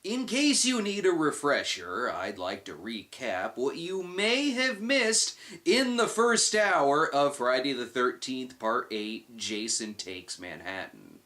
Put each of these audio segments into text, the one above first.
In case you need a refresher, I'd like to recap what you may have missed in the first hour of Friday the 13th Part 8, Jason Takes Manhattan.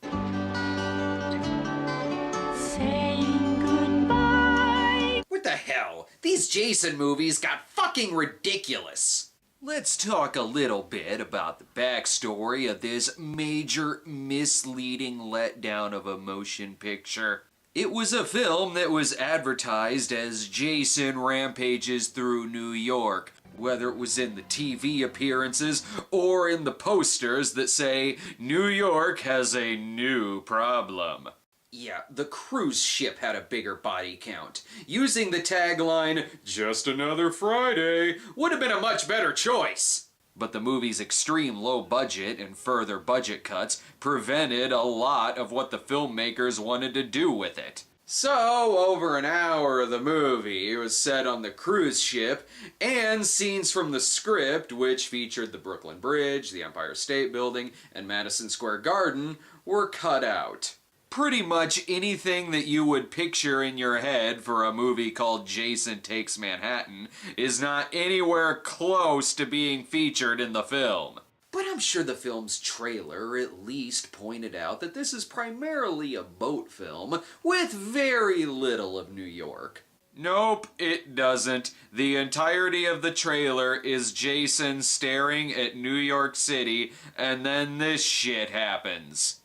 Saying goodbye. What the hell? These Jason movies got fucking ridiculous! Let's talk a little bit about the backstory of this major misleading letdown of a motion picture. It was a film that was advertised as Jason Rampages Through New York, whether it was in the TV appearances or in the posters that say, New York has a new problem. Yeah, the cruise ship had a bigger body count. Using the tagline, just another Friday, would have been a much better choice. But the movie's extreme low budget and further budget cuts prevented a lot of what the filmmakers wanted to do with it. So, over an hour of the movie was set on the cruise ship, and scenes from the script, which featured the Brooklyn Bridge, the Empire State Building, and Madison Square Garden, were cut out. Pretty much anything that you would picture in your head for a movie called Jason Takes Manhattan is not anywhere close to being featured in the film. But I'm sure the film's trailer at least pointed out that this is primarily a boat film with very little of New York. Nope, it doesn't. The entirety of the trailer is Jason staring at New York City, and then this shit happens.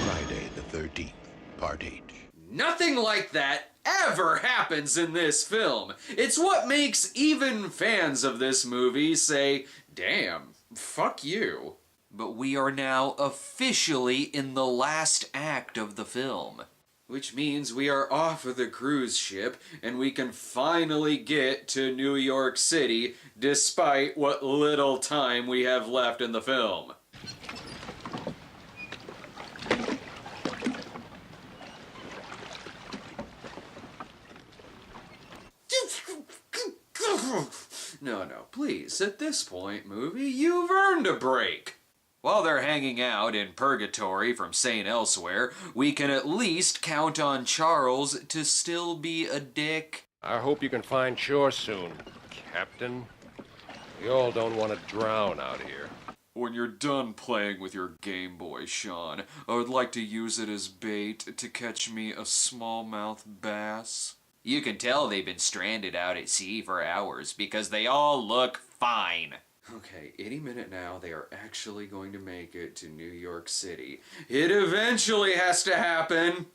Friday the 13th, Part 8. Nothing like that ever happens in this film. It's what makes even fans of this movie say, damn, fuck you. But we are now officially in the last act of the film. Which means we are off of the cruise ship and we can finally get to New York City despite what little time we have left in the film. No, please, at this point, movie, you've earned a break. While they're hanging out in purgatory from St. Elsewhere, we can at least count on Charles to still be a dick. I hope you can find shore soon, Captain. We all don't want to drown out here. When you're done playing with your Game Boy, Sean, I would like to use it as bait to catch me a smallmouth bass. You can tell they've been stranded out at sea for hours because they all look fine. Okay, any minute now, they are actually going to make it to New York City. It eventually has to happen!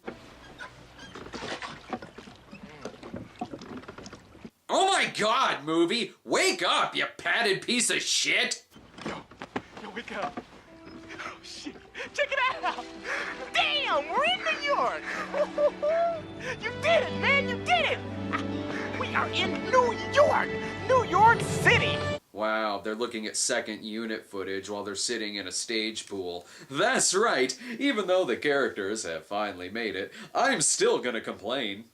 Oh my god, movie! Wake up, you padded piece of shit! Yo, wake up. Oh, shit. Check it out! Damn, we're in New York! You did it, man, you did it! We are in New York! New York City! Wow, they're looking at second unit footage while they're sitting in a stage pool. That's right, even though the characters have finally made it, I'm still gonna complain.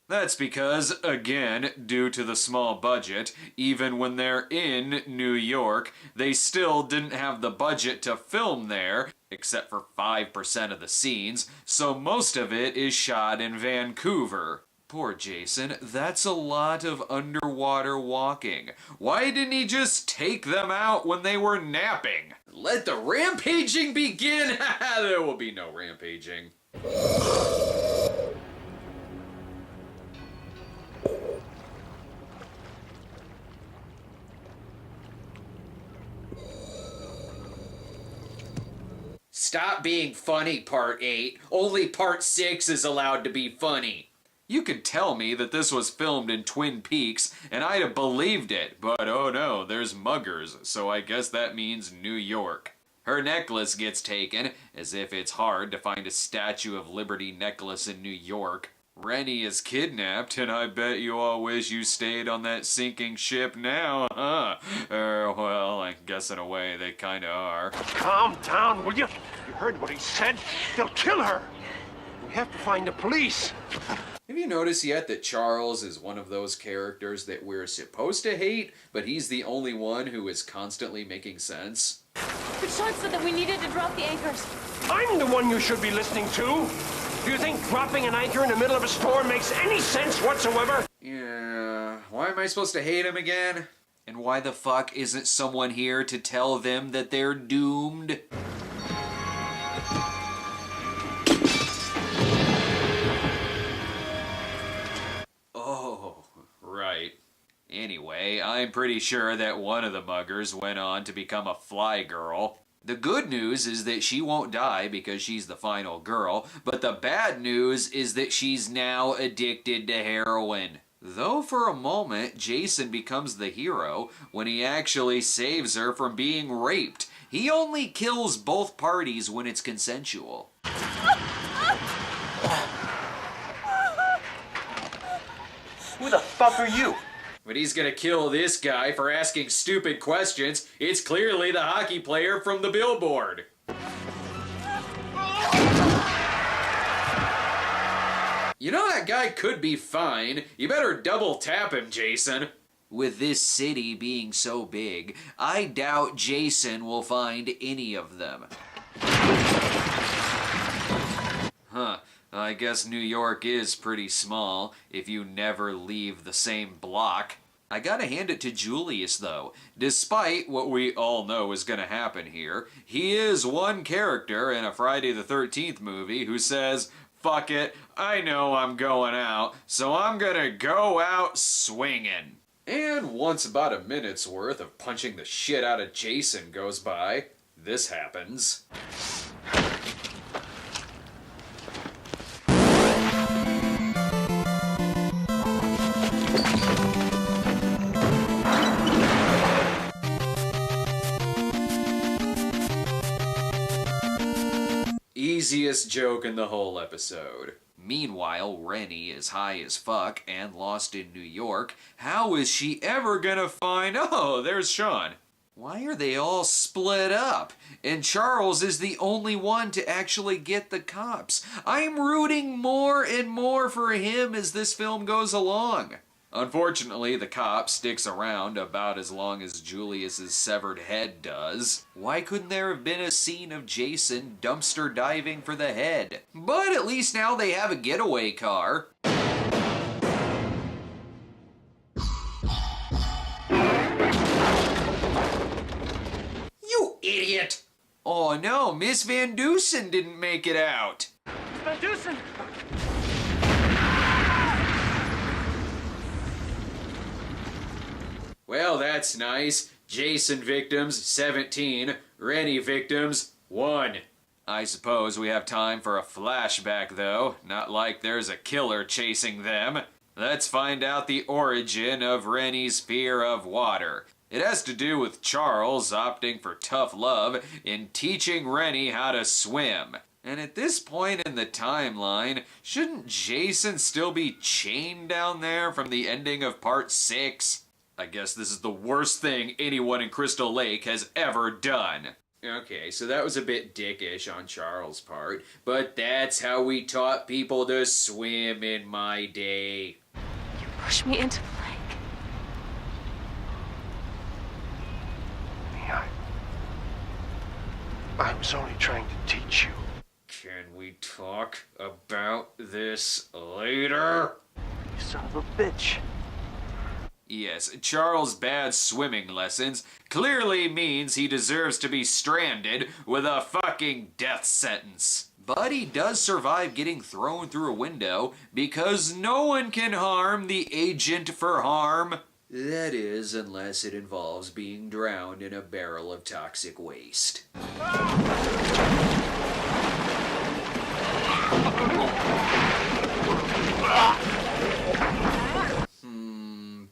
That's because, again, due to the small budget, even when they're in New York, they still didn't have the budget to film there, except for 5% of the scenes, so most of it is shot in Vancouver. Poor Jason, that's a lot of underwater walking. Why didn't he just take them out when they were napping? Let the rampaging begin! There will be no rampaging. Stop being funny, Part 8. Only Part 6 is allowed to be funny. You could tell me that this was filmed in Twin Peaks, and I'd have believed it, but oh no, there's muggers, so I guess that means New York. Her necklace gets taken, as if it's hard to find a Statue of Liberty necklace in New York. Rennie is kidnapped, and I bet you all wish you stayed on that sinking ship now, huh? Well, I guess in a way they kinda are. Calm down, will you? You heard what he said? They'll kill her! We have to find the police! Have you noticed yet that Charles is one of those characters that we're supposed to hate, but he's the only one who is constantly making sense? But Sean said that we needed to drop the anchors. I'm the one you should be listening to. Do you think dropping an anchor in the middle of a storm makes any sense whatsoever? Yeah, why am I supposed to hate him again? And why the fuck isn't someone here to tell them that they're doomed? Oh, right. Anyway, I'm pretty sure that one of the muggers went on to become a fly girl. The good news is that she won't die because she's the final girl, but the bad news is that she's now addicted to heroin. Though for a moment, Jason becomes the hero when he actually saves her from being raped. He only kills both parties when it's consensual. Who the fuck are you? But he's gonna kill this guy for asking stupid questions. It's clearly the hockey player from the billboard. You know that guy could be fine. You better double tap him, Jason. With this city being so big, I doubt Jason will find any of them. Huh. I guess New York is pretty small if you never leave the same block. I gotta hand it to Julius though. Despite what we all know is gonna happen here, he is one character in a Friday the 13th movie who says, "Fuck it, I know I'm going out, so I'm gonna go out swinging." And once about a minute's worth of punching the shit out of Jason goes by, this happens. Easiest joke in the whole episode. Meanwhile, Rennie is high as fuck and lost in New York. How is she ever gonna find... Oh, there's Sean. Why are they all split up? And Charles is the only one to actually get the cops. I'm rooting more and more for him as this film goes along. Unfortunately, the cop sticks around about as long as Julius's severed head does. Why couldn't there have been a scene of Jason dumpster diving for the head? But at least now they have a getaway car. You idiot! Oh no, Miss Van Dusen didn't make it out. Van Dusen! Well, that's nice. Jason victims, 17. Rennie victims, 1. I suppose we have time for a flashback, though. Not like there's a killer chasing them. Let's find out the origin of Rennie's fear of water. It has to do with Charles opting for tough love in teaching Rennie how to swim. And at this point in the timeline, shouldn't Jason still be chained down there from the ending of part 6? I guess this is the worst thing anyone in Crystal Lake has ever done. Okay, so that was a bit dickish on Charles' part, but that's how we taught people to swim in my day. You pushed me into the lake. I was only trying to teach you. Can we talk about this later? You son of a bitch. Yes, Charles' bad swimming lessons clearly means he deserves to be stranded with a fucking death sentence. But he does survive getting thrown through a window because no one can harm the agent for harm. That is, unless it involves being drowned in a barrel of toxic waste.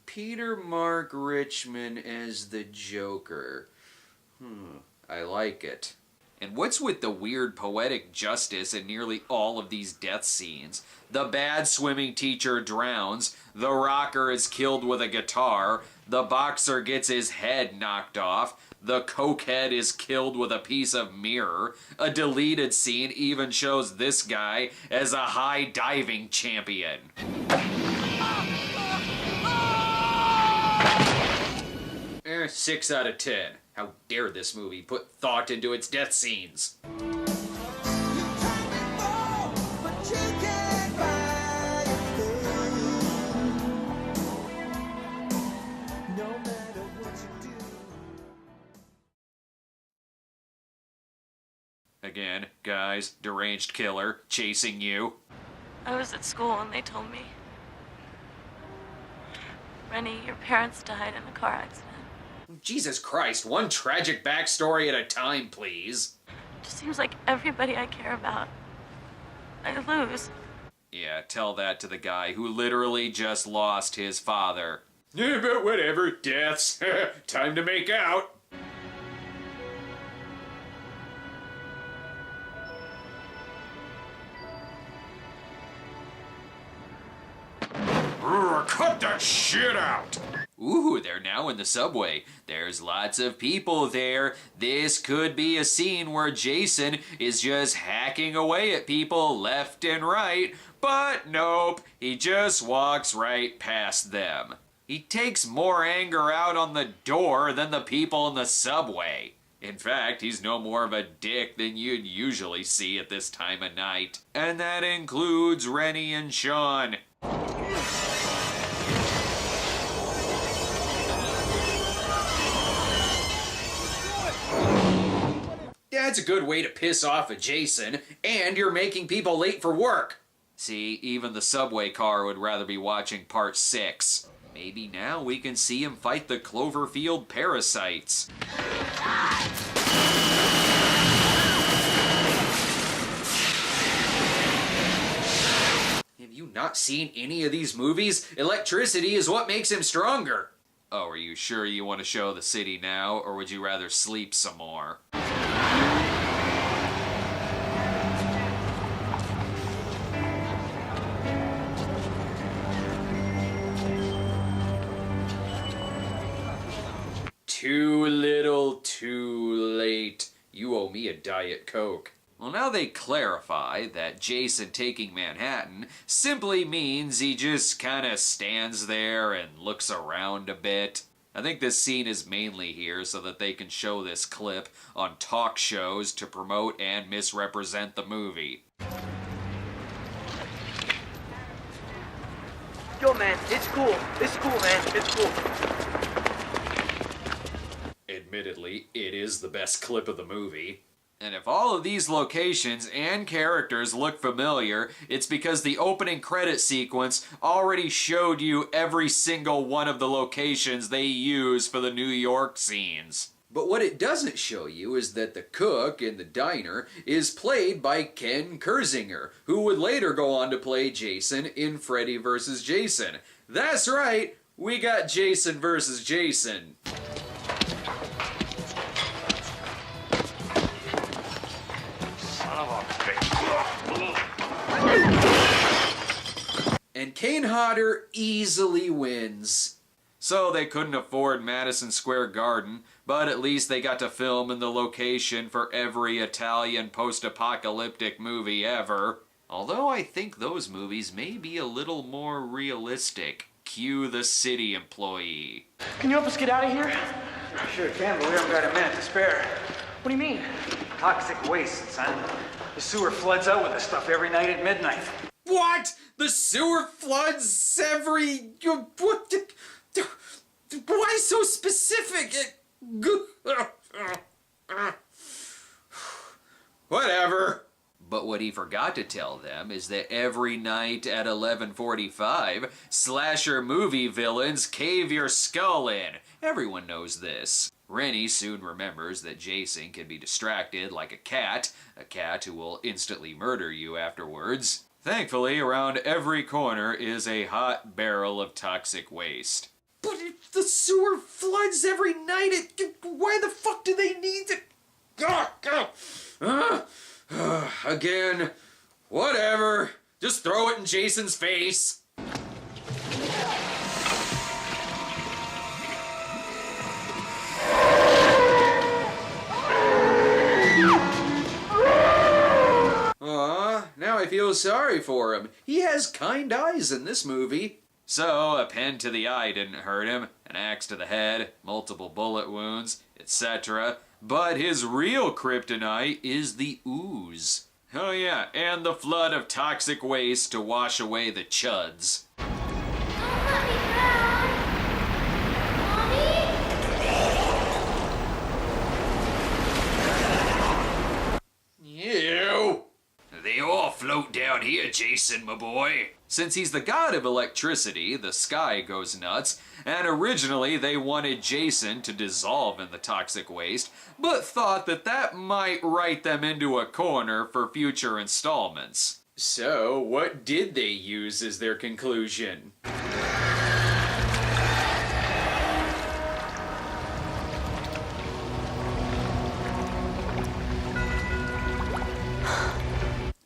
Peter Mark Richmond as the Joker. I like it. And what's with the weird poetic justice in nearly all of these death scenes? The bad swimming teacher drowns, the rocker is killed with a guitar, the boxer gets his head knocked off, the cokehead is killed with a piece of mirror, a deleted scene even shows this guy as a high diving champion. 6 out of 10. How dare this movie put thought into its death scenes? Again, guys, deranged killer chasing you. I was at school and they told me, Rennie, your parents died in a car accident. Jesus Christ, one tragic backstory at a time, please. It just seems like everybody I care about, I lose. Yeah, tell that to the guy who literally just lost his father. Yeah, but whatever, deaths. Time to make out. Cut that shit out! Ooh, they're now in the subway. There's lots of people there. This could be a scene where Jason is just hacking away at people left and right, but nope, he just walks right past them. He takes more anger out on the door than the people in the subway. In fact, he's no more of a dick than you'd usually see at this time of night. And that includes Rennie and Sean. That's a good way to piss off a Jason, and you're making people late for work. See, even the subway car would rather be watching part 6. Maybe now we can see him fight the Cloverfield parasites. Have you not seen any of these movies? Electricity is what makes him stronger. Oh, are you sure you want to show the city now, or would you rather sleep some more? Too little, too late. You owe me a Diet Coke. Well, now they clarify that Jason taking Manhattan simply means he just kinda stands there and looks around a bit. I think this scene is mainly here so that they can show this clip on talk shows to promote and misrepresent the movie. Yo, man, it's cool. It's cool, man. It's cool. Admittedly, it is the best clip of the movie. And if all of these locations and characters look familiar, it's because the opening credit sequence already showed you every single one of the locations they use for the New York scenes. But what it doesn't show you is that the cook in the diner is played by Ken Kersinger, who would later go on to play Jason in Freddy vs. Jason. That's right, we got Jason vs. Jason. And Kane Hodder easily wins. So they couldn't afford Madison Square Garden, but at least they got to film in the location for every Italian post-apocalyptic movie ever. Although I think those movies may be a little more realistic. Cue the city employee. Can you help us get out of here? Sure can, but we don't got a minute to spare. What do you mean? Toxic waste, son. The sewer floods out with this stuff every night at midnight. What? The sewer floods every... What? Why so specific? Whatever. But what he forgot to tell them is that every night at 11:45, slasher movie villains cave your skull in. Everyone knows this. Rennie soon remembers that Jason can be distracted like a cat who will instantly murder you afterwards. Thankfully, around every corner is a hot barrel of toxic waste. But if the sewer floods every night, why the fuck do they need to... Again, whatever. Just throw it in Jason's face. Now I feel sorry for him. He has kind eyes in this movie. So, a pen to the eye didn't hurt him, an axe to the head, multiple bullet wounds. etc. But his real kryptonite is the ooze. Oh yeah, and the flood of toxic waste to wash away the chuds. Ew! They all float down here, Jason, my boy. Since he's the god of electricity, the sky goes nuts, and originally they wanted Jason to dissolve in the toxic waste, but thought that that might write them into a corner for future installments. So, what did they use as their conclusion?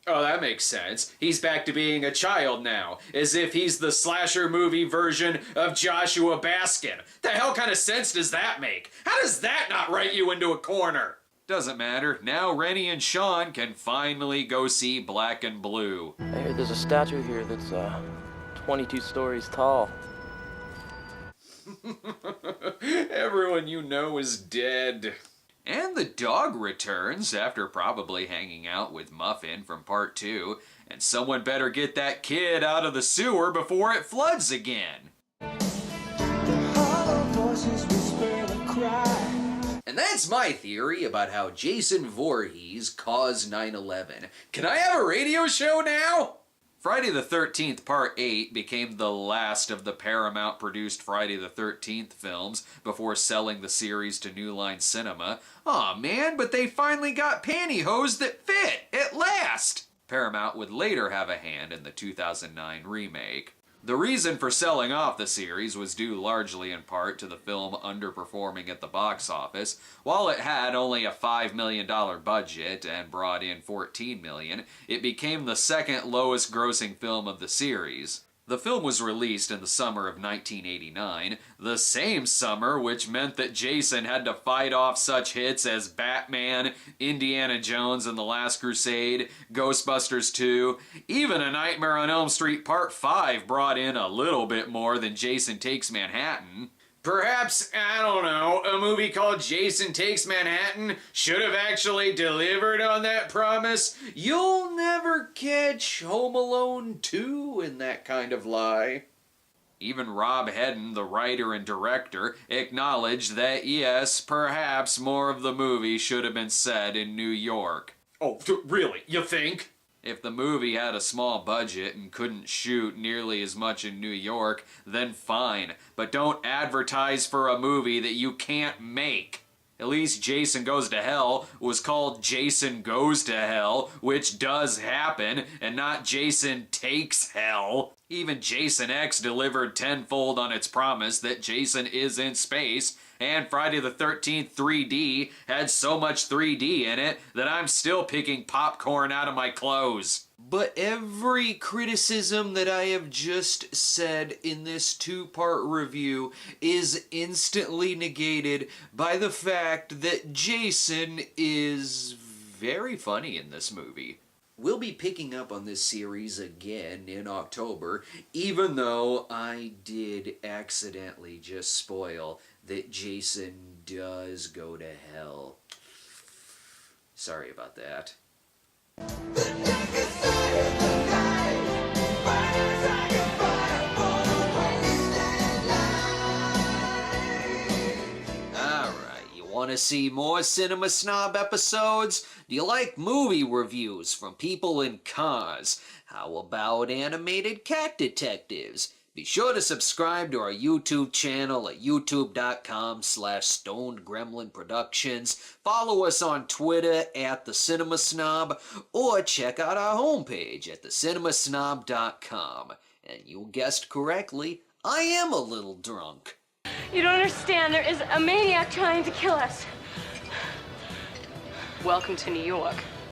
Oh, that makes sense. He's back to being a child now, as if he's the slasher movie version of Joshua Baskin. The hell kind of sense does that make? How does that not write you into a corner? Doesn't matter. Now Rennie and Sean can finally go see Black and Blue. I hear there's a statue here that's 22 stories tall. Everyone you know is dead. And the dog returns after probably hanging out with Muffin from part 2, and someone better get that kid out of the sewer before it floods again. And that's my theory about how Jason Voorhees caused 9/11. Can I have a radio show now? Friday the 13th Part 8 became the last of the Paramount-produced Friday the 13th films before selling the series to New Line Cinema. Aw man, but they finally got pantyhose that fit, at last! Paramount would later have a hand in the 2009 remake. The reason for selling off the series was due largely in part to the film underperforming at the box office. While it had only a $5 million budget and brought in $14 million, it became the second lowest grossing film of the series. The film was released in the summer of 1989, the same summer which meant that Jason had to fight off such hits as Batman, Indiana Jones and the Last Crusade, Ghostbusters 2, even A Nightmare on Elm Street Part 5 brought in a little bit more than Jason Takes Manhattan. Perhaps, I don't know, a movie called Jason Takes Manhattan should have actually delivered on that promise. You'll never catch Home Alone 2 in that kind of lie. Even Rob Hedden, the writer and director, acknowledged that yes, perhaps more of the movie should have been set in New York. Oh, really? You think? If the movie had a small budget and couldn't shoot nearly as much in New York, then fine. But don't advertise for a movie that you can't make. At least Jason Goes to Hell was called Jason Goes to Hell, which does happen, and not Jason Takes Hell. Even Jason X delivered tenfold on its promise that Jason is in space, and Friday the 13th 3D had so much 3D in it that I'm still picking popcorn out of my clothes. But every criticism that I have just said in this two-part review is instantly negated by the fact that Jason is very funny in this movie. We'll be picking up on this series again in October, even though I did accidentally just spoil that Jason does go to hell. Sorry about that. Want to see more Cinema Snob episodes? Do you like movie reviews from people in cars? How about animated cat detectives? Be sure to subscribe to our YouTube channel at youtube.com/stonedgremlinproductions. Follow us on Twitter at The Cinema Snob, or check out our homepage at thecinemasnob.com. And you guessed correctly, I am a little drunk. You don't understand. There is a maniac trying to kill us. Welcome to New York.